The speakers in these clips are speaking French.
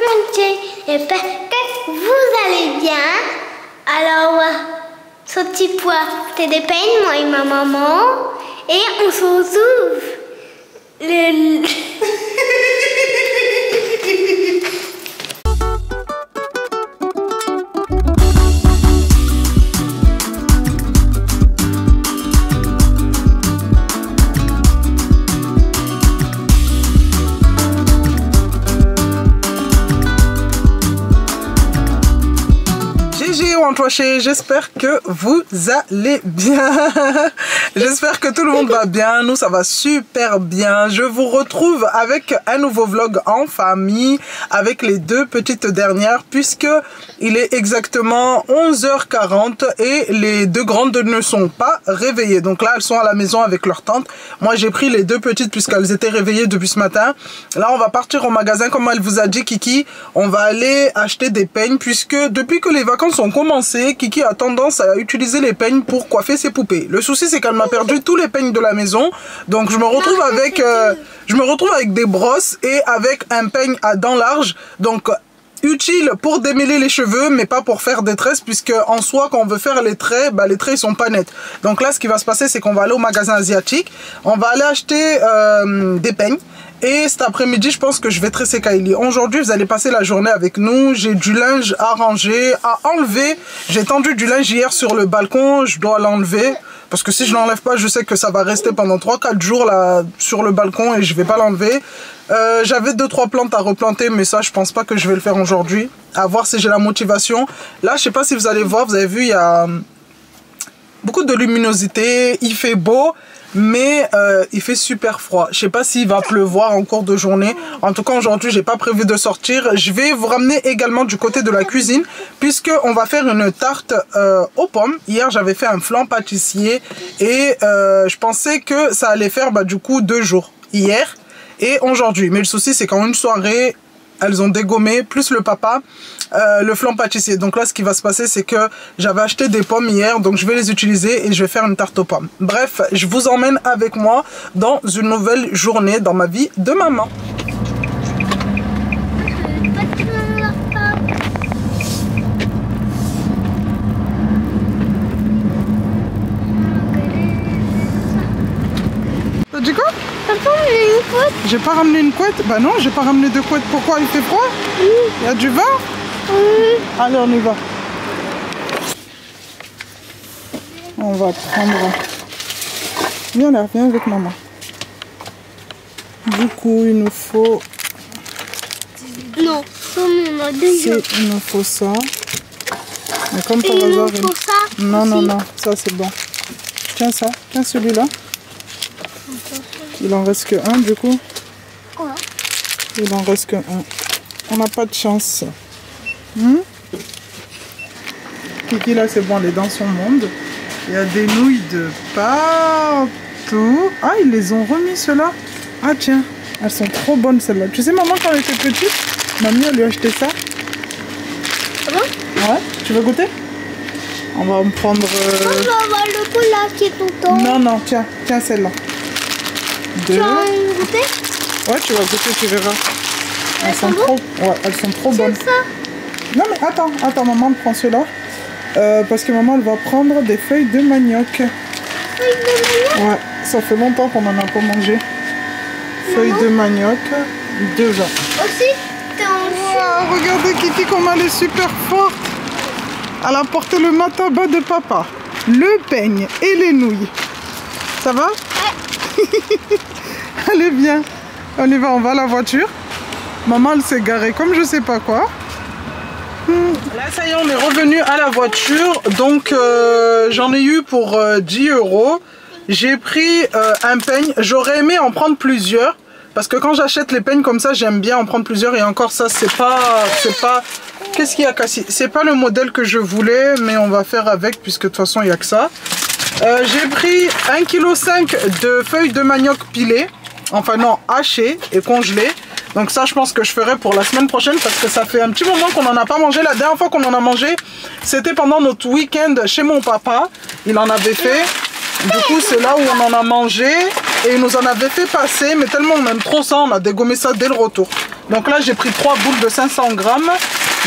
monde, j'espère que vous allez bien. Alors, ce petit pois, c'était des peignes, moi et ma maman. Et on se retrouve le... J'espère que vous allez bien. J'espère que tout le monde va bien. Nous, ça va super bien. Je vous retrouve avec un nouveau vlog en famille avec les deux petites dernières puisque il est exactement 11h40 et les deux grandes ne sont pas réveillées. Donc là, elles sont à la maison avec leur tante. Moi, j'ai pris les deux petites puisqu'elles étaient réveillées depuis ce matin. Là, on va partir au magasin comme elle vous a dit, Kiki. On va aller acheter des peignes puisque depuis que les vacances ont commencé, Kiki a tendance à utiliser les peignes pour coiffer ses poupées. Le souci, c'est qu'elle m'a perdu tous les peignes de la maison. Donc, je me retrouve avec des brosses et avec un peigne à dents larges. Donc, utile pour démêler les cheveux, mais pas pour faire des tresses, puisque en soi, quand on veut faire les traits, les traits, ils sont pas nets. Donc là, ce qui va se passer, c'est qu'on va aller au magasin asiatique. On va aller acheter des peignes. Et cet après-midi, je pense que je vais tresser Kylie. Aujourd'hui, vous allez passer la journée avec nous. J'ai du linge à ranger, à enlever. J'ai tendu du linge hier sur le balcon. Je dois l'enlever. Parce que si je ne l'enlève pas, je sais que ça va rester pendant 3-4 jours là, sur le balcon et je ne vais pas l'enlever. J'avais 2-3 plantes à replanter, mais ça, je pense pas que je vais le faire aujourd'hui. À voir si j'ai la motivation. Là, je sais pas si vous allez voir, vous avez vu, il y a beaucoup de luminosité. Il fait beau. Mais il fait super froid. Je sais pas s'il va pleuvoir en cours de journée. En tout cas, aujourd'hui, j'ai pas prévu de sortir. Je vais vous ramener également du côté de la cuisine puisque on va faire une tarte aux pommes. Hier, j'avais fait un flan pâtissier et je pensais que ça allait faire du coup 2 jours. Hier et aujourd'hui. Mais le souci, c'est qu'en une soirée, elles ont dégommé, plus le papa, le flan pâtissier. Donc là, ce qui va se passer, c'est que j'avais acheté des pommes hier, donc je vais les utiliser et je vais faire une tarte aux pommes. Bref, je vous emmène avec moi dans une nouvelle journée dans ma vie de maman. T'as dit quoi? Papa, on a une couette. J'ai pas ramené une couette? Bah non, j'ai pas ramené de couette. Pourquoi? Il fait froid? Oui. Il y a du vin? Oui. Allez, on y va. On va prendre... Viens là, viens avec maman. Du coup, il nous faut... Non, on a déjà. Il nous faut ça. Mais comme par Et il hasard... nous faut ça Non, aussi. non, non, ça c'est bon. Tiens ça, tiens celui-là. Il en reste que un du coup. Quoi? Il en reste que un. On n'a pas de chance. Kiki là c'est bon, les dents sont mondes. Il y a des nouilles de partout. Ah, ils les ont remis ceux-là. Ah tiens, elles sont trop bonnes celles-là. Tu sais maman, quand elle était petite, mamie elle lui a acheté ça. Ah bon? Ouais, tu veux goûter? On va en prendre... On va avoir le coup là qui est tout le temps. Non, non, tiens, tiens celle-là. Tu vas une goûter? Ouais, tu vas goûter, tu verras. Elles sont trop... Ouais, elles sont trop bonnes. C'est ça? Non mais attends, maman prend ceux-là. Parce que maman elle va prendre des feuilles de manioc. Feuilles de manioc? Ouais, ça fait longtemps qu'on en a pas mangé. Feuilles de manioc, 2 vins. Aussi, t'es en Wow, regardez Kiki comme elle est super forte. Elle a porté le mataba de papa, le peigne et les nouilles. Ça va? Ouais. Allez bien, on y va, on va à la voiture. Maman elle s'est garée comme je sais pas quoi. Là ça y est, on est revenu à la voiture. Donc j'en ai eu pour 10 €. J'ai pris un peigne. J'aurais aimé en prendre plusieurs. Parce que quand j'achète les peignes comme ça, j'aime bien en prendre plusieurs. Et encore ça, c'est pas... Qu'est-ce qu'il y a, Cassie? C'est pas le modèle que je voulais, mais on va faire avec, puisque de toute façon, il n'y a que ça. J'ai pris 1,5 kg de feuilles de manioc pilées. Enfin non, hachées et congelées. Donc ça, je pense que je ferai pour la semaine prochaine parce que ça fait un petit moment qu'on n'en a pas mangé. La dernière fois qu'on en a mangé, c'était pendant notre week-end chez mon papa. Il en avait fait. Du coup, c'est là où on en a mangé et il nous en avait fait passer. Mais tellement on aime trop ça, on a dégommé ça dès le retour. Donc là, j'ai pris 3 boules de 500 grammes.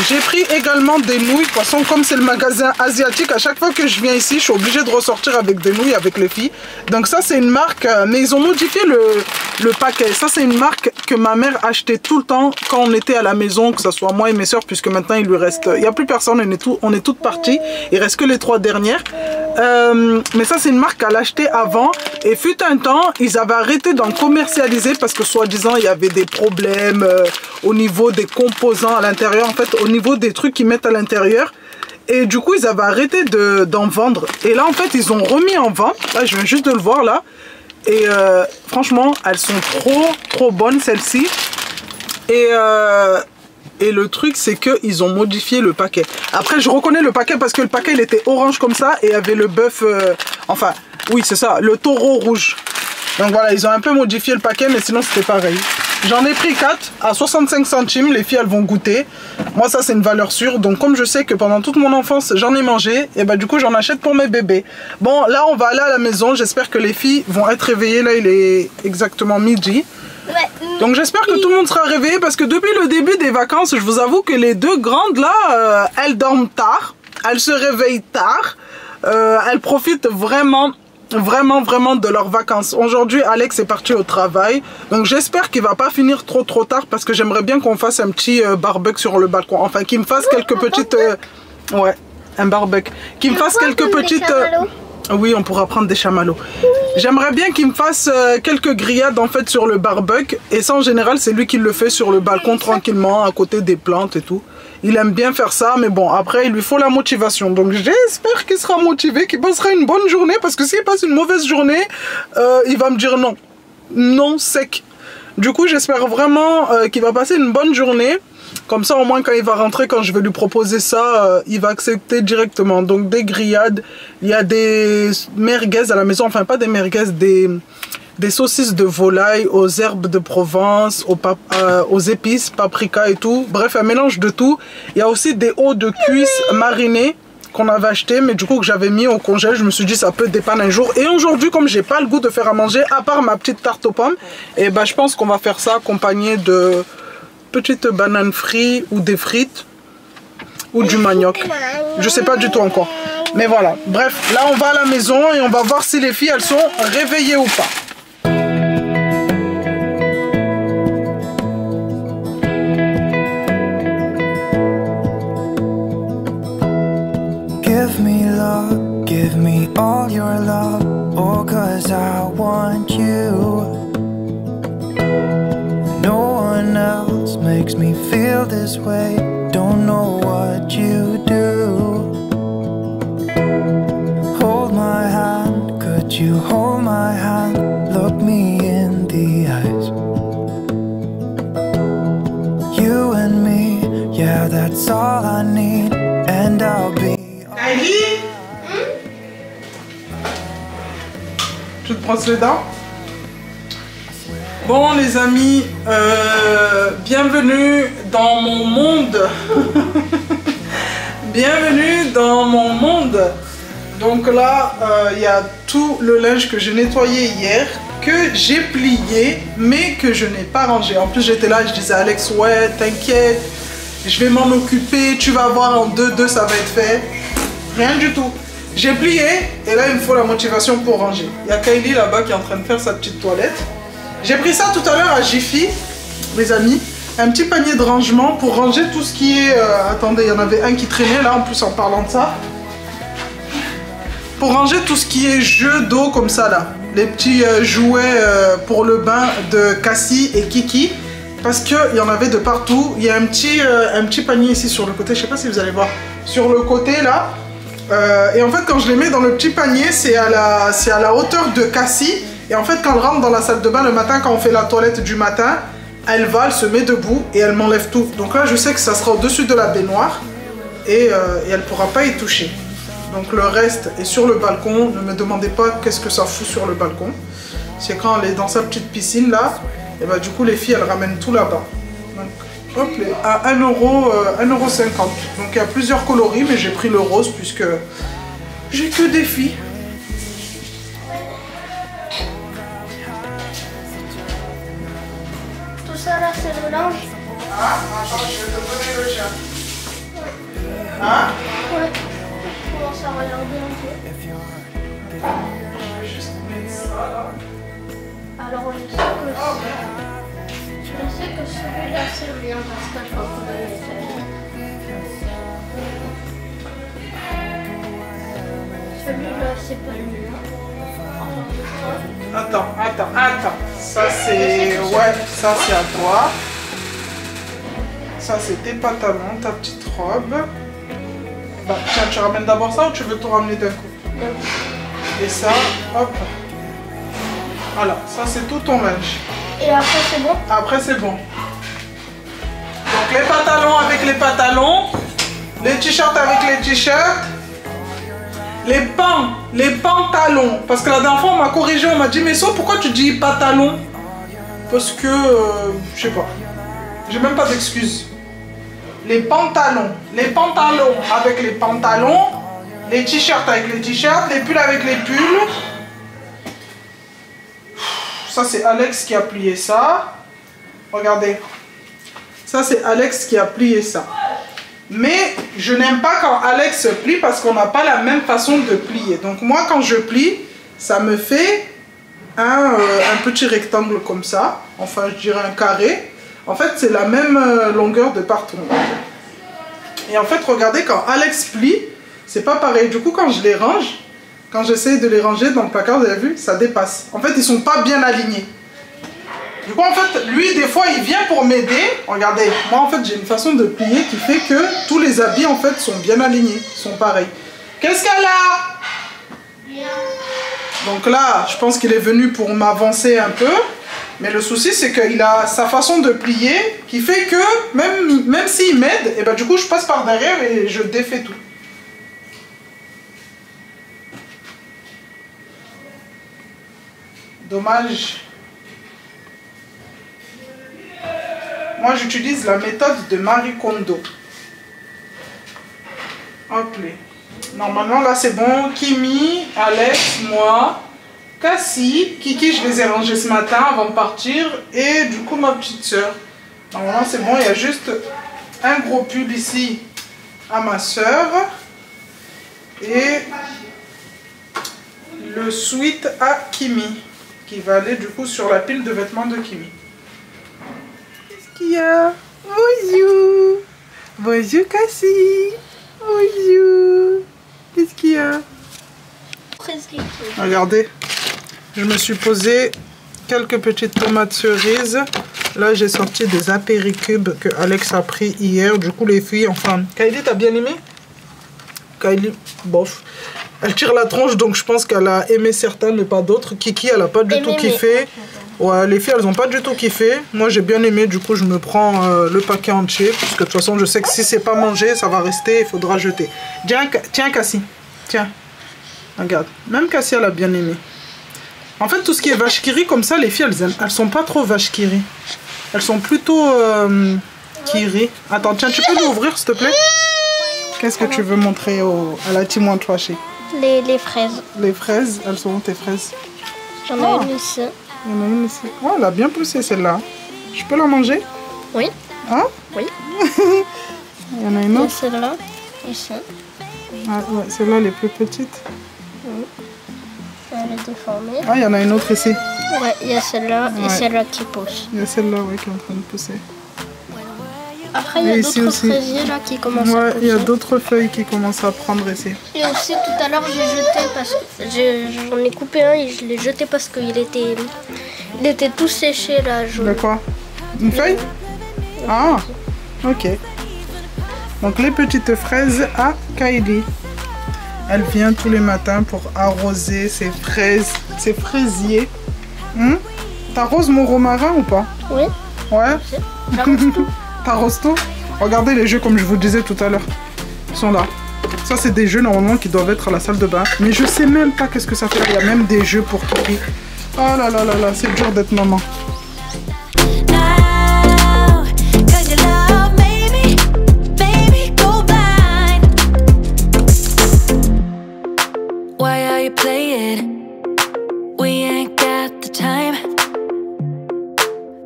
J'ai pris également des nouilles. De toute façon, comme c'est le magasin asiatique, à chaque fois que je viens ici, je suis obligée de ressortir avec des nouilles avec les filles. Donc ça, c'est une marque, mais ils ont modifié le paquet. Ça, c'est une marque que ma mère achetait tout le temps quand on était à la maison, que ce soit moi et mes soeurs, puisque maintenant, il lui reste... Il n'y a plus personne, on est toutes parties. Il reste que les 3 dernières. Mais ça, c'est une marque qu'elle achetait avant. Et fut un temps, ils avaient arrêté d'en commercialiser parce que soi-disant, il y avait des problèmes au niveau des composants à l'intérieur. En fait, au niveau des trucs qu'ils mettent à l'intérieur. Et du coup, ils avaient arrêté d'en vendre. Et là, en fait, ils ont remis en vente. Là, je viens juste de le voir, là. Et franchement, elles sont trop bonnes, celles-ci. Et le truc, c'est qu'ils ont modifié le paquet. Après, je reconnais le paquet parce que le paquet, il était orange comme ça. Et avait le bœuf... enfin, oui, c'est ça, le taureau rouge. Donc voilà, ils ont un peu modifié le paquet, mais sinon, c'était pareil. J'en ai pris 4 à 65 centimes. Les filles, elles vont goûter. Moi, ça, c'est une valeur sûre. Donc, comme je sais que pendant toute mon enfance, j'en ai mangé, et bah, du coup, j'en achète pour mes bébés. Bon, là, on va aller à la maison. J'espère que les filles vont être réveillées. Là, il est exactement midi. Ouais. Donc, j'espère que tout le monde sera réveillé parce que depuis le début des vacances, je vous avoue que les 2 grandes, là, elles dorment tard. Elles se réveillent tard. Elles profitent vraiment de leurs vacances. Aujourd'hui, Alex est parti au travail. Donc, j'espère qu'il va pas finir trop tard parce que j'aimerais bien qu'on fasse un petit barbecue sur le balcon. Enfin, qu'il me fasse quelques petites... ouais, un barbecue. Qu'il me fasse quelques petites... oui, on pourra prendre des chamallows. J'aimerais bien qu'il me fasse quelques grillades en fait sur le barbecue. Et ça, en général, c'est lui qui le fait sur le balcon tranquillement, à côté des plantes et tout. Il aime bien faire ça, mais bon, après, il lui faut la motivation. Donc, j'espère qu'il sera motivé, qu'il passera une bonne journée. Parce que s'il passe une mauvaise journée, il va me dire non. Non, sec. Du coup, j'espère vraiment qu'il va passer une bonne journée. Comme ça, au moins, quand il va rentrer, quand je vais lui proposer ça, il va accepter directement. Donc, des grillades. Il y a des merguez à la maison. Enfin, pas des merguez, des saucisses de volaille aux herbes de Provence, aux épices, paprika et tout. Bref, un mélange de tout. Il y a aussi des os de cuisse marinés qu'on avait acheté, mais du coup que j'avais mis au congèle. Je me suis dit ça peut dépanner un jour. Et aujourd'hui, comme j'ai pas le goût de faire à manger, à part ma petite tarte aux pommes, et ben je pense qu'on va faire ça accompagné de petites bananes frites ou des frites ou du manioc. Je sais pas du tout encore. Mais voilà. Bref, là on va à la maison et on va voir si les filles elles sont réveillées ou pas. Give me all your love, oh, 'cause I want you. No one else makes me feel this way, don't know what you do. Hold my hand, could you hold my hand, look me in the eyes. You and me, yeah, that's all I need, and I'll be... Kylie, tu te brosses les dents? Bon les amis, bienvenue dans mon monde. Bienvenue dans mon monde. Donc là, il y a tout le linge que j'ai nettoyé hier, que j'ai plié, mais que je n'ai pas rangé. En plus j'étais là, je disais à Alex, ouais t'inquiète, je vais m'en occuper, tu vas voir en 2-2 ça va être fait. Rien du tout. J'ai plié et là il me faut la motivation pour ranger. Il y a Kylie là-bas qui est en train de faire sa petite toilette. J'ai pris ça tout à l'heure à Jiffy, mes amis. Un petit panier de rangement pour ranger tout ce qui est... attendez, il y en avait un qui traînait là en plus en parlant de ça. Pour ranger tout ce qui est jeux d'eau comme ça là. Les petits jouets pour le bain de Cassie et Kiki. Parce qu'il y en avait de partout. Il y a un petit panier ici sur le côté. Je sais pas si vous allez voir. Sur le côté là. Et en fait quand je les mets dans le petit panier, c'est à la hauteur de Cassie. Et en fait quand elle rentre dans la salle de bain le matin, quand on fait la toilette du matin, elle se met debout et elle m'enlève tout. Donc là je sais que ça sera au-dessus de la baignoire. Et elle ne pourra pas y toucher. Donc le reste est sur le balcon. Ne me demandez pas qu'est-ce que ça fout sur le balcon. C'est quand elle est dans sa petite piscine là. Et bah du coup les filles elles ramènent tout là-bas. Hop, à 1,50 €. Donc il y a plusieurs coloris, mais j'ai pris le rose puisque j'ai que des filles. Tout ça là c'est le linge. Hein? Attends, je vais te donner le tien. Hein? Ouais. Je commence à regarder un peu. Je vais juste mettre ça là. Alors, je sais que celui-là c'est bien parce que je crois qu'on a les celui-là c'est pas le mien. Attends. Ça c'est... Ouais, ça c'est à toi. Ça c'est tes pantalons, ta petite robe. Bah tiens, tu ramènes d'abord ça ou tu veux tout ramener d'un coup? Et ça, hop. Voilà, ça c'est tout ton linge. Et après c'est bon? Après c'est bon. Donc les pantalons avec les pantalons, les t-shirts avec les t-shirts, les pantalons. Parce que la dernière fois on m'a corrigé, on m'a dit mais ça pourquoi tu dis pantalon? Parce que, je sais pas, j'ai même pas d'excuses. Les pantalons avec les pantalons, les t-shirts avec les t-shirts, les pulls avec les pulls. Ça c'est Alex qui a plié ça. Regardez. Ça c'est Alex qui a plié ça. Mais je n'aime pas quand Alex plie parce qu'on n'a pas la même façon de plier. Donc moi quand je plie, ça me fait un petit rectangle comme ça. Enfin je dirais un carré. En fait c'est la même longueur de partout. Et en fait regardez quand Alex plie, c'est pas pareil. Du coup quand je les range, quand j'essaie de les ranger dans le placard, vous avez vu, ça dépasse. En fait ils sont pas bien alignés. Du coup, en fait, lui, des fois, il vient pour m'aider. Regardez, moi, en fait, j'ai une façon de plier qui fait que tous les habits, en fait, sont bien alignés, sont pareils. Qu'est-ce qu'elle a? Donc là, je pense qu'il est venu pour m'avancer un peu. Mais le souci, c'est qu'il a sa façon de plier qui fait que, même s'il m'aide, et ben, du coup, je passe par derrière et je défais tout. Dommage. Moi, j'utilise la méthode de Marie Kondo. Hop là. Normalement, là, c'est bon. Kimi, Alex, moi, Cassie, Kiki, je les ai rangés ce matin avant de partir. Et du coup, ma petite soeur. Normalement, c'est bon. Il y a juste un gros pull ici à ma soeur. Et le sweat à Kimi, qui va aller du coup sur la pile de vêtements de Kimi. Bonjour. Bonjour Cassie. Bonjour. Qu'est-ce qu'il y a? Regardez, je me suis posé quelques petites tomates cerises. Là j'ai sorti des apéricubes que Alex a pris hier. Du coup les filles, enfin, Kylie t'as bien aimé? Kylie, bof. Elle tire la tronche donc je pense qu'elle a aimé certaines mais pas d'autres. Kiki elle a pas du tout kiffé. Ouais, les filles elles ont pas du tout kiffé. Moi j'ai bien aimé, du coup je me prends le paquet entier. Parce que de toute façon je sais que si c'est pas mangé ça va rester, il faudra jeter. Tiens Cassie, tiens. Regarde, même Cassie elle a bien aimé. En fait tout ce qui est vache qui rit comme ça, les filles elles sont pas trop vache qui rit. Elles sont plutôt qui rit. Attends, tiens, tu peux l'ouvrir s'il te plaît? Qu'est-ce que tu veux montrer à la team Trashy? Les fraises. Les fraises, elles sont où tes fraises? J'en ai une ici. Il y en a une ici. Oh, elle a bien poussé celle-là. Je peux la manger? Oui. Hein? Oui. Il y en a une autre? Celle-là, ici. Ah, ouais, celle-là, elle est plus petite. Oui. Elle est déformée. Ah, il y en a une autre ici. Ouais, il y a celle-là et celle-là qui pousse. Il y a celle-là, ouais, qui est en train de pousser. Après, il y a d'autres fraisiers là qui commencent à pousser. Il y a d'autres feuilles qui commencent à prendre ici. Et aussi, tout à l'heure, j'ai jeté parce que j'en ai coupé un et je l'ai jeté parce qu'il était tout séché là. De quoi? Une feuille? Ah, ok. Donc, les petites fraises à Kylie. Elle vient tous les matins pour arroser ses fraises, ses fraisiers. T'arroses mon romarin ou pas? Oui. Ouais. J'arrose tout. T'arroses tout? Regardez les jeux comme je vous disais tout à l'heure. Ils sont là. Ça c'est des jeux normalement qui doivent être à la salle de bain. Mais je sais même pas qu'est-ce que ça fait. Il y a même des jeux pour Kiki. Oh là là là là, c'est dur d'être maman.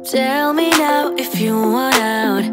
Tell me now if you want out.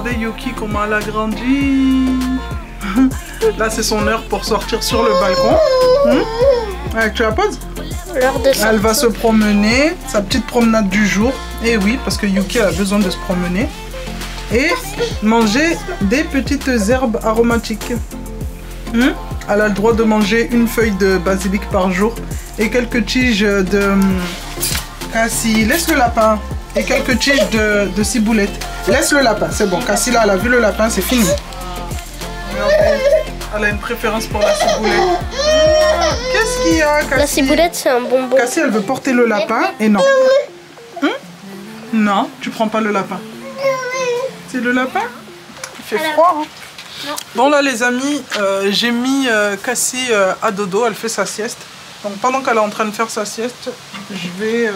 Regardez Yuki comment elle a grandi. Là c'est son heure pour sortir sur le balcon. Ouais, tu la poses? L'heure de sortir. Elle va se promener, sa petite promenade du jour. Et oui, parce que Yuki a besoin de se promener. Et manger des petites herbes aromatiques. Elle a le droit de manger une feuille de basilic par jour et quelques tiges de cassis. Laisse le lapin. Et quelques tiges de ciboulette. Laisse le lapin, c'est bon. Cassie là, elle a vu le lapin, c'est fini. Regardez, elle a une préférence pour la ciboulette. Qu'est-ce qu'il y a, Cassie? La ciboulette, c'est un bonbon. Cassie, elle veut porter le lapin et non. Non, tu prends pas le lapin. C'est le lapin? Il fait froid. Hein? Non. Bon là les amis, j'ai mis Cassie à dodo, elle fait sa sieste. Donc pendant qu'elle est en train de faire sa sieste, je vais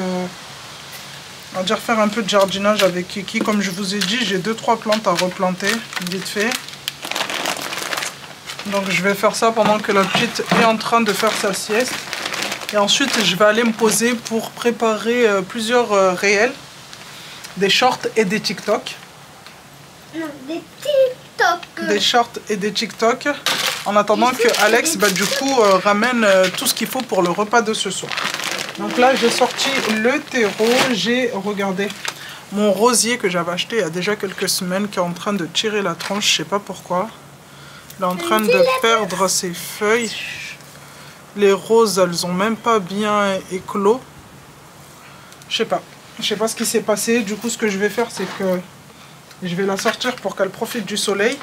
on va dire faire un peu de jardinage avec Kiki. Comme je vous ai dit, j'ai 2-3 plantes à replanter vite fait. Donc je vais faire ça pendant que la petite est en train de faire sa sieste. Et ensuite je vais aller me poser pour préparer plusieurs réels, des shorts et des TikTok. Non, des TikTok. Des shorts et des TikTok. En attendant que Alex du coup ramène tout ce qu'il faut pour le repas de ce soir. Donc là j'ai sorti le terreau, j'ai regardé mon rosier que j'avais acheté il y a déjà quelques semaines qui est en train de tirer la tronche, je sais pas pourquoi. Il est en train de perdre ses feuilles. Les roses elles ont même pas bien éclos. Je sais pas ce qui s'est passé. Du coup ce que je vais faire c'est que je vais la sortir pour qu'elle profite du soleil.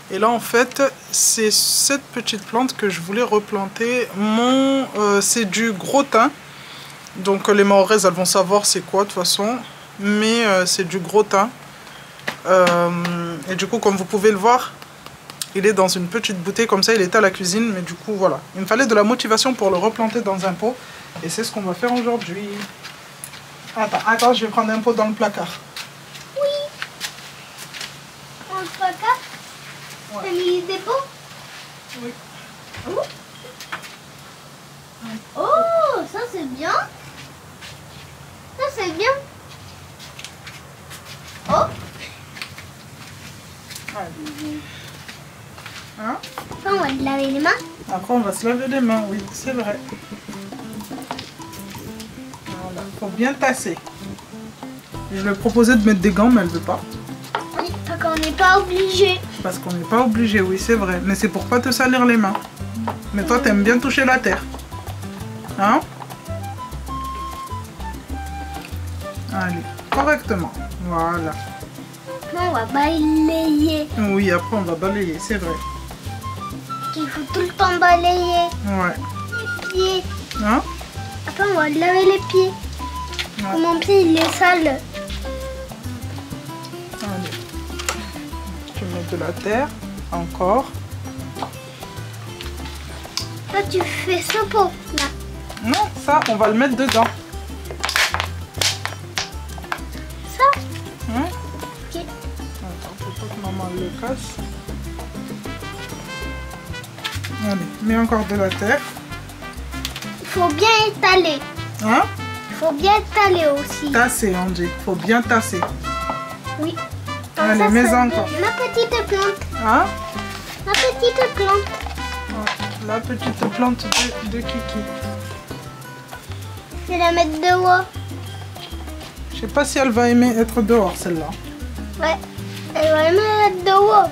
Et là en fait c'est cette petite plante que je voulais replanter. C'est du gros thym. Donc les Mahoraises elles vont savoir c'est quoi de toute façon. Mais c'est du gros thym. Et du coup comme vous pouvez le voir, il est dans une petite bouteille comme ça, il est à la cuisine. Mais du coup voilà, il me fallait de la motivation pour le replanter dans un pot. Et c'est ce qu'on va faire aujourd'hui. Attends, je vais prendre un pot dans le placard. Dans le placard? T'as mis des pots? Oui. Oh, ça c'est bien. Ça c'est bien. Oh. Hein? Après, on va te laver les mains. Après on va se laver les mains, oui, c'est vrai. Voilà, faut bien tasser. Je lui ai proposé de mettre des gants mais elle veut pas. Oui, parce qu'on n'est pas obligé. Parce qu'on n'est pas obligé, oui c'est vrai. Mais c'est pour pas te salir les mains. Mais toi t'aimes bien toucher la terre. Hein? Allez, correctement. Voilà. Maintenant, on va balayer. Oui, après on va balayer, c'est vrai. Il faut tout le temps balayer Ouais. les pieds. Hein? Après, on va laver les pieds. Ouais. Mon pied, il est sale. Allez. Tu mets de la terre. Encore. Toi, tu fais ce pot, là. Non, ça, on va le mettre dedans. Ça? Hein? Ok. Attends, faut pas que maman le casse. Allez, mets encore de la terre. Il faut bien étaler. Hein? Il faut bien étaler aussi. Tasser, on dit. Faut bien tasser. Oui. Allez, ça, mets ça encore. Ma petite plante. Hein? Ma petite plante. Ouais, la petite plante de Kiki. Je vais la mettre dehors. Je sais pas si elle va aimer être dehors, celle-là. Ouais. Elle va la mettre dehors.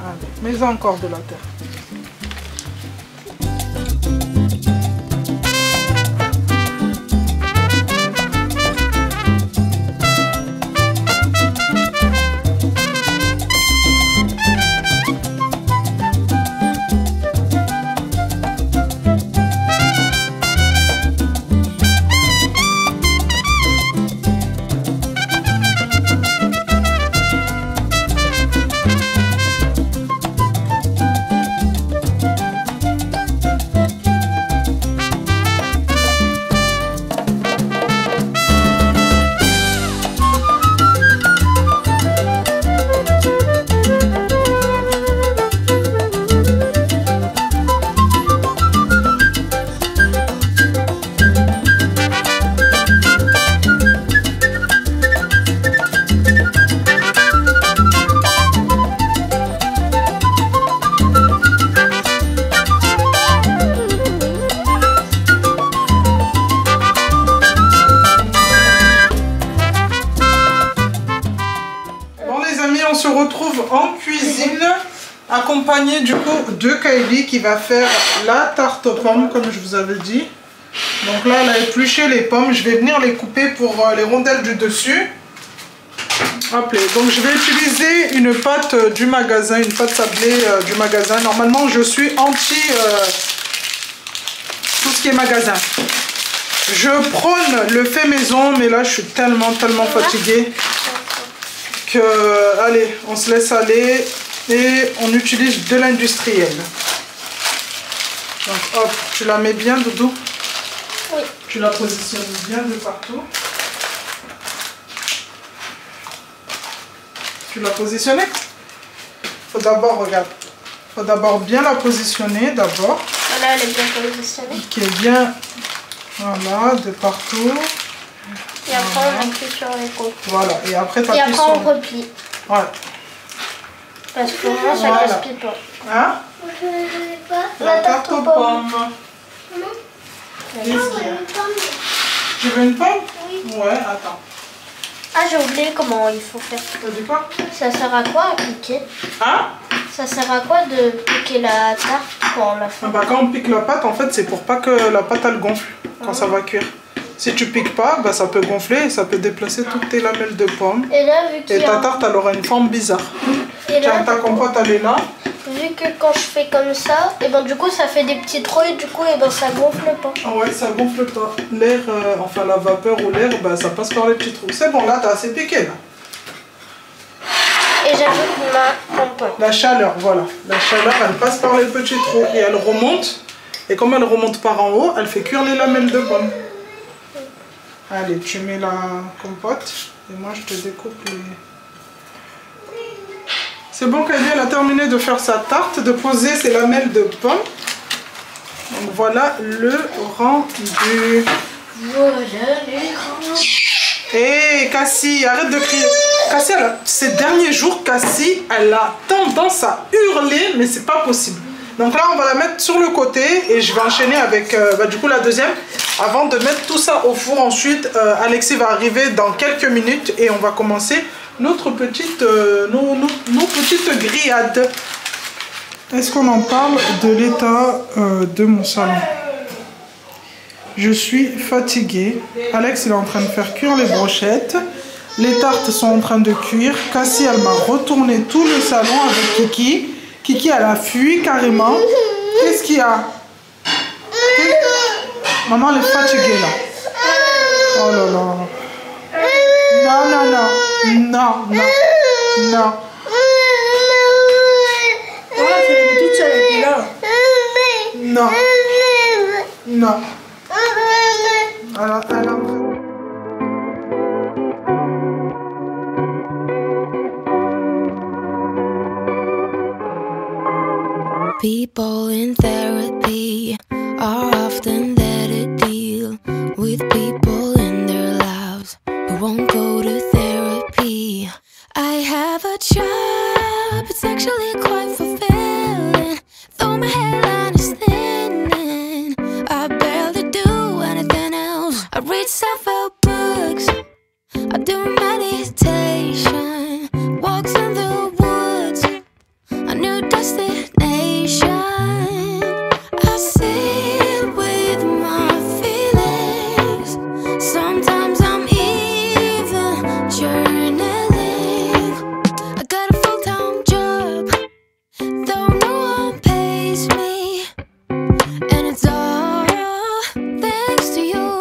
Allez, mets encore de la terre. se retrouve en cuisine, accompagné du coup de Kylie qui va faire la tarte aux pommes, comme je vous avais dit. Donc là, elle a épluché les pommes. Je vais venir les couper pour les rondelles du dessus. Hop là. Donc je vais utiliser une pâte du magasin, une pâte sablée du magasin. Normalement, je suis anti tout ce qui est magasin. Je prône le fait maison, mais là, je suis tellement fatiguée que, allez, on se laisse aller et on utilise de l'industriel. Donc hop, tu la mets bien, Doudou? Oui. Tu la positionnes bien de partout. Tu l'as positionnée? Faut d'abord, regarde, faut d'abord bien la positionner d'abord. Voilà, elle est bien positionnée. Qui est bien, voilà, de partout. Et après, voilà. On appuie sur les côtés. Voilà, et après, et après on replie. Ouais. Parce que moi, ça voilà. gaspille pas. Hein? Je veux pas. La tarte aux pommes. Tu veux une pomme? Oui. Ouais, attends. Ah, j'ai oublié comment il faut faire. T'as dit quoi? Ça sert à quoi à piquer? Hein? Ça sert à quoi de piquer la tarte quand on la fait? Bah, quand on pique la pâte, en fait, c'est pour pas que la pâte elle gonfle quand ça va cuire. Si tu piques pas, bah, ça peut gonfler et ça peut déplacer toutes tes lamelles de pommes. Et là, vu qu'il et ta tarte, elle aura une forme bizarre. Et tiens, là, ta compote, elle est là. Vu que quand je fais comme ça, et ben du coup ça fait des petits trous et du coup et ben ça gonfle pas. Ah ouais, ça gonfle pas. L'air, enfin la vapeur ou l'air, bah, ça passe par les petits trous. C'est bon, là, t'as assez piqué là. Et j'ajoute ma compote. La chaleur, voilà. La chaleur, elle passe par les petits trous et elle remonte. Et comme elle remonte par en haut, elle fait cuire les lamelles de pommes. Allez, tu mets la compote et moi je te découpe les... C'est bon, Kylie, elle a terminé de faire sa tarte, de poser ses lamelles de pommes. Donc voilà le rendu. Voilà le rendu. Hé, Cassie, arrête de crier. Cassie, ces derniers jours, Cassie, elle a tendance à hurler, mais c'est pas possible. Donc là, on va la mettre sur le côté et je vais enchaîner avec du coup la deuxième. Avant de mettre tout ça au four, ensuite, Alexis va arriver dans quelques minutes et on va commencer notre petite, nos petites grillades. Est-ce qu'on en parle de l'état de mon salon? Je suis fatiguée. Alex, il est en train de faire cuire les brochettes. Les tartes sont en train de cuire. Cassie, elle m'a retourné tout le salon avec Kiki. Kiki, elle a fui carrément. Qu'est-ce qu'il y a? Maman, elle est fatiguée là. Oh là là. Non, non, non. Non, non. Non. Voilà, c'est toute seule, elle est là. Non. Non. Alors, People in therapy are often there to deal with people in their lives who won't go to therapy. I have a job, it's actually quite fulfilling. Though my hairline is thinning, I barely do anything else. I read self-help books, I do meditation, walks in the woods, a new destination. I sit with my feelings. Sometimes I'm even journaling. I got a full-time job, though no one pays me, and it's all thanks to you.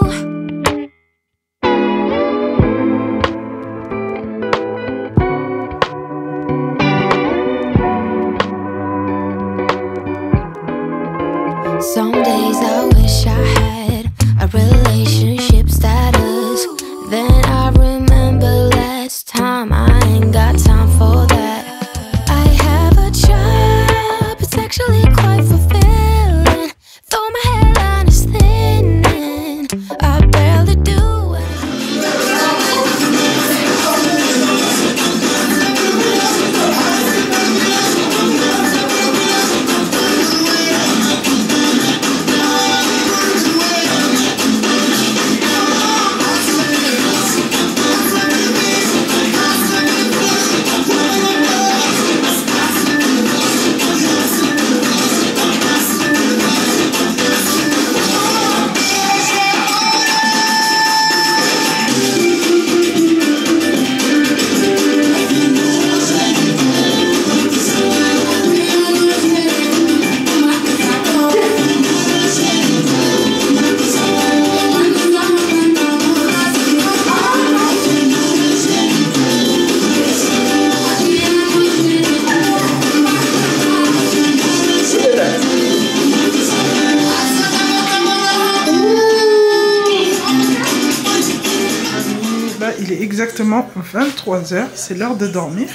exactement 23 h, c'est l'heure de dormir.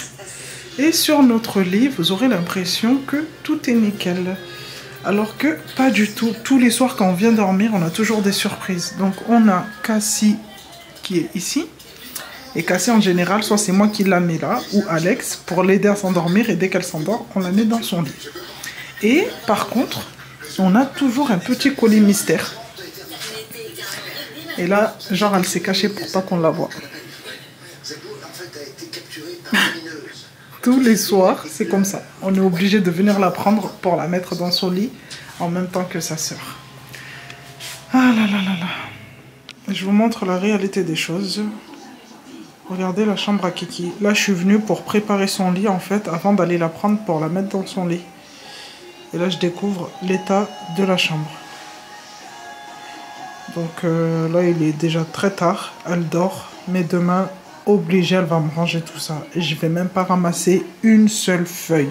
Et sur notre lit, vous aurez l'impression que tout est nickel. Alors que pas du tout. Tous les soirs quand on vient dormir, on a toujours des surprises. Donc on a Cassie qui est ici. Et Cassie en général, soit c'est moi qui la mets là, ou Alex, pour l'aider à s'endormir. Et dès qu'elle s'endort, on la met dans son lit. Et par contre, on a toujours un petit colis mystère. Et là, genre elle s'est cachée pour pas qu'on la voie. Tous les soirs, c'est comme ça. On est obligé de venir la prendre pour la mettre dans son lit en même temps que sa sœur. Ah là là là là. Je vous montre la réalité des choses. Regardez la chambre à Kiki. Là, je suis venue pour préparer son lit en fait avant d'aller la prendre pour la mettre dans son lit. Et là, je découvre l'état de la chambre. Donc là, il est déjà très tard. Elle dort. Mais demain, obligée, elle va me ranger tout ça. Et je vais même pas ramasser une seule feuille.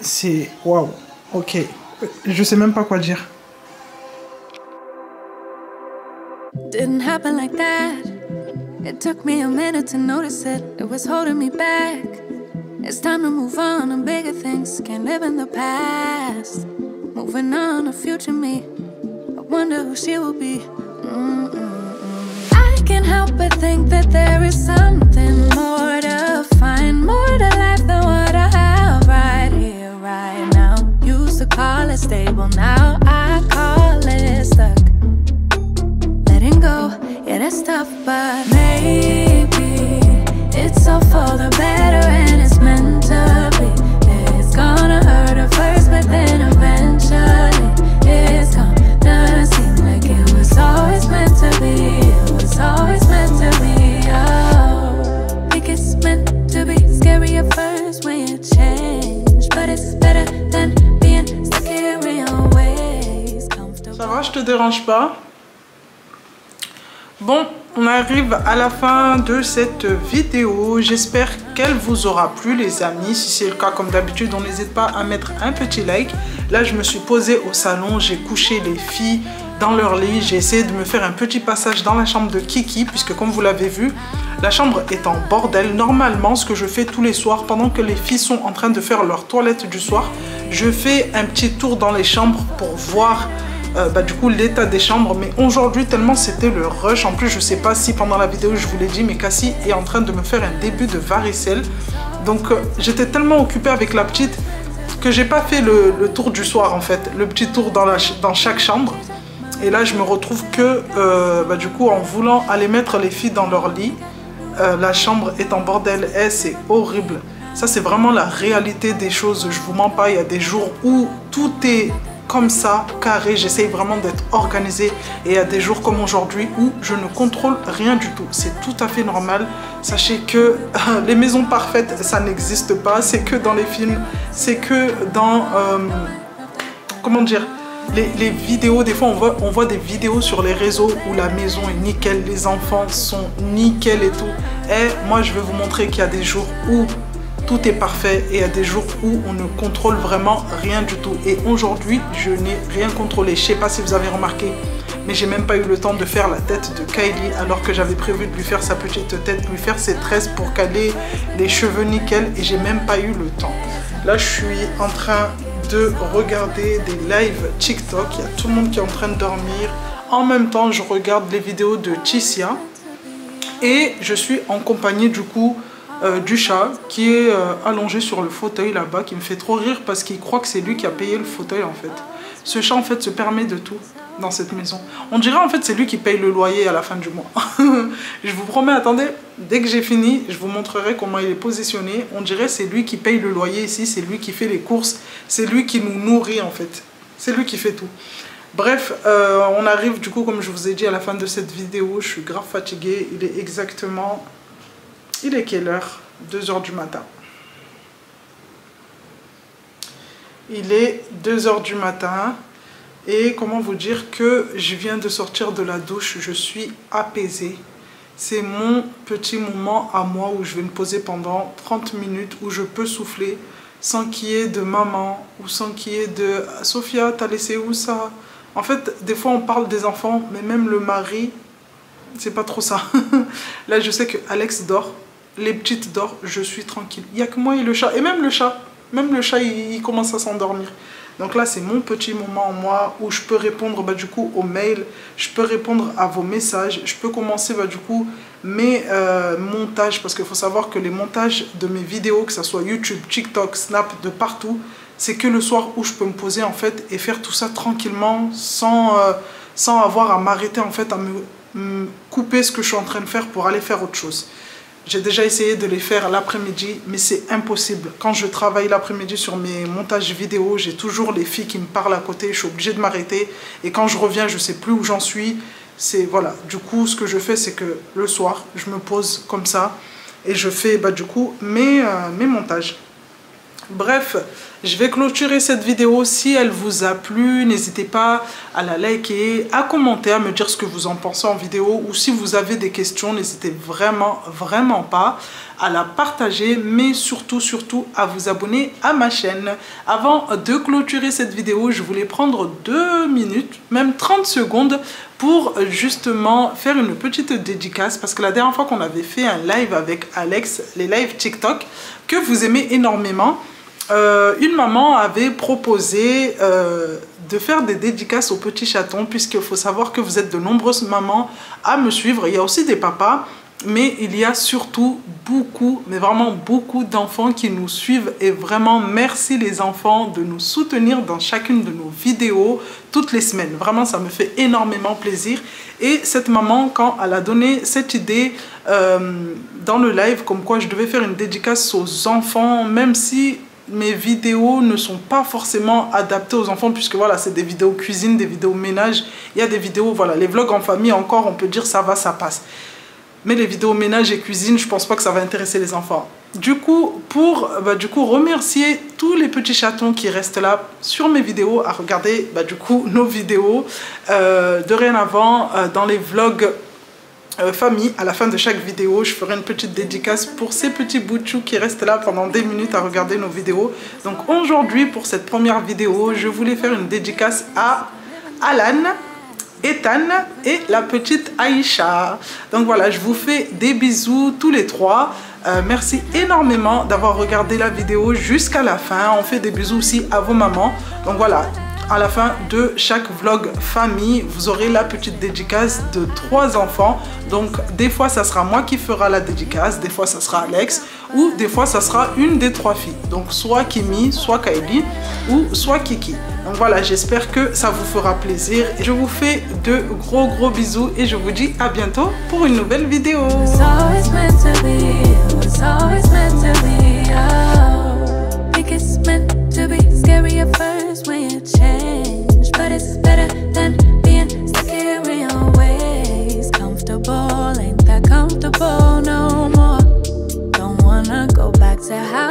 C'est... Waouh. Ok. Je sais même pas quoi dire. Didn't happen like that. It took me a minute to notice it. It was holding me back. It's time to move on to bigger things. Can't live in the past. Moving on to future me. I wonder who she will be. I can't help but think that there is something more to find, more to life than what I have right here, right now. Used to call it stable, now I call it stuck. Letting go, yeah, that's tough, but maybe it's all for the better and it's meant to be. It's gonna hurt at first, but then eventually it's gonna seem like it was always meant to be. It was always meant to be. Oh, I think it's meant to be. Scary at first when you change, but it's better than being stuck here in your ways. Ça va, je te dérange pas? Bon, on arrive à la fin de cette vidéo. J'espère qu'elle vous aura plu, les amis. Si c'est le cas, comme d'habitude, on n'hésite pas à mettre un petit like. Là, je me suis posée au salon. J'ai couché les filles dans leur lit. J'ai essayé de me faire un petit passage dans la chambre de Kiki, puisque comme vous l'avez vu, la chambre est en bordel. Normalement, ce que je fais tous les soirs, pendant que les filles sont en train de faire leur toilette du soir, je fais un petit tour dans les chambres pour voir du coup l'état des chambres. Mais aujourd'hui, tellement c'était le rush, en plus je sais pas si pendant la vidéo je vous l'ai dit, mais Cassie est en train de me faire un début de varicelle. Donc j'étais tellement occupée avec la petite que j'ai pas fait le tour du soir en fait, le petit tour dans chaque chambre. Et là je me retrouve que du coup en voulant aller mettre les filles dans leur lit, la chambre est en bordel. C'est horrible. Ça c'est vraiment la réalité des choses, je vous mens pas. Il y a des jours où tout est comme ça, carré, j'essaye vraiment d'être organisée, et il y a des jours comme aujourd'hui où je ne contrôle rien du tout. C'est tout à fait normal. Sachez que les maisons parfaites, ça n'existe pas. C'est que dans les films, c'est que dans comment dire, les vidéos. Des fois on voit des vidéos sur les réseaux où la maison est nickel, les enfants sont nickel et tout. Et moi je vais vous montrer qu'il y a des jours où tout est parfait et il y a des jours où on ne contrôle vraiment rien du tout. Et aujourd'hui, je n'ai rien contrôlé. Je ne sais pas si vous avez remarqué, mais j'ai même pas eu le temps de faire la tête de Kylie, alors que j'avais prévu de lui faire sa petite tête, lui faire ses tresses pour caler les cheveux nickel, et j'ai même pas eu le temps. Là, je suis en train de regarder des lives TikTok. Il y a tout le monde qui est en train de dormir. En même temps, je regarde les vidéos de Tissia et je suis en compagnie du coup du chat qui est allongé sur le fauteuil là-bas, qui me fait trop rire parce qu'il croit que c'est lui qui a payé le fauteuil en fait. Ce chat en fait se permet de tout dans cette maison. On dirait en fait c'est lui qui paye le loyer à la fin du mois. Je vous promets, attendez, dès que j'ai fini, je vous montrerai comment il est positionné. On dirait c'est lui qui paye le loyer ici, c'est lui qui fait les courses, c'est lui qui nous nourrit en fait. C'est lui qui fait tout. Bref, on arrive du coup, comme je vous ai dit, à la fin de cette vidéo. Je suis grave fatiguée. Il est exactement... Il est quelle heure? 2 h du matin. Il est 2 h du matin. Et comment vous dire que je viens de sortir de la douche. Je suis apaisée. C'est mon petit moment à moi où je vais me poser pendant 30 minutes. Où je peux souffler sans qu'il y ait de maman. Ou sans qu'il y ait de... Sophia, t'as laissé où ça? En fait, des fois on parle des enfants. Mais même le mari... c'est pas trop ça. Là, je sais que Alex dort, les petites dorment, je suis tranquille. Il n'y a que moi et le chat. Et même le chat, il commence à s'endormir. Donc là, c'est mon petit moment, moi, où je peux répondre du coup aux mails, je peux répondre à vos messages, je peux commencer du coup mes montages, parce qu'il faut savoir que les montages de mes vidéos, que ce soit YouTube, TikTok, Snap, de partout, c'est que le soir où je peux me poser en fait et faire tout ça tranquillement, sans avoir à m'arrêter en fait, à me couper ce que je suis en train de faire pour aller faire autre chose. J'ai déjà essayé de les faire l'après-midi, mais c'est impossible. Quand je travaille l'après-midi sur mes montages vidéo, j'ai toujours les filles qui me parlent à côté, je suis obligée de m'arrêter. Et quand je reviens, je ne sais plus où j'en suis. Voilà. Du coup, ce que je fais, c'est que le soir, je me pose comme ça et je fais du coup mes montages. Bref, je vais clôturer cette vidéo. Si elle vous a plu, n'hésitez pas à la liker, à commenter, à me dire ce que vous en pensez en vidéo. Ou si vous avez des questions, n'hésitez vraiment pas à la partager. Mais surtout à vous abonner à ma chaîne. Avant de clôturer cette vidéo, je voulais prendre 2 minutes, même 30 secondes, pour justement faire une petite dédicace. Parce que la dernière fois qu'on avait fait un live avec Alex, les lives TikTok, que vous aimez énormément, une maman avait proposé de faire des dédicaces aux petits chatons, puisqu'il faut savoir que vous êtes de nombreuses mamans à me suivre. Il y a aussi des papas, mais il y a surtout beaucoup, mais vraiment beaucoup d'enfants qui nous suivent. Et vraiment, merci les enfants de nous soutenir dans chacune de nos vidéos toutes les semaines. Vraiment, ça me fait énormément plaisir. Et cette maman, quand elle a donné cette idée dans le live, comme quoi je devais faire une dédicace aux enfants, même si mes vidéos ne sont pas forcément adaptées aux enfants, puisque voilà, c'est des vidéos cuisine, des vidéos ménage. Il y a des vidéos, voilà, les vlogs en famille encore, on peut dire ça va, ça passe. Mais les vidéos ménage et cuisine, je pense pas que ça va intéresser les enfants. Du coup, pour remercier tous les petits chatons qui restent là sur mes vidéos, à regarder du coup nos vidéos, dorénavant dans les vlogs famille, à la fin de chaque vidéo, je ferai une petite dédicace pour ces petits bouts de chou qui restent là pendant des minutes à regarder nos vidéos. Donc aujourd'hui, pour cette première vidéo, je voulais faire une dédicace à Alan, Ethan et la petite Aïcha. Donc voilà, je vous fais des bisous tous les trois. Merci énormément d'avoir regardé la vidéo jusqu'à la fin. On fait des bisous aussi à vos mamans. Donc voilà, à la fin de chaque vlog famille, vous aurez la petite dédicace de 3 enfants. Donc des fois ça sera moi qui fera la dédicace, des fois ça sera Alex, ou des fois ça sera une des 3 filles. Donc soit Kimi, soit Kylie, ou soit Kiki. Donc voilà, j'espère que ça vous fera plaisir. Je vous fais de gros bisous et je vous dis à bientôt pour une nouvelle vidéo. Scary at first when you change, but it's better than being stuck here in your ways. Comfortable, ain't that comfortable no more. Don't wanna go back to how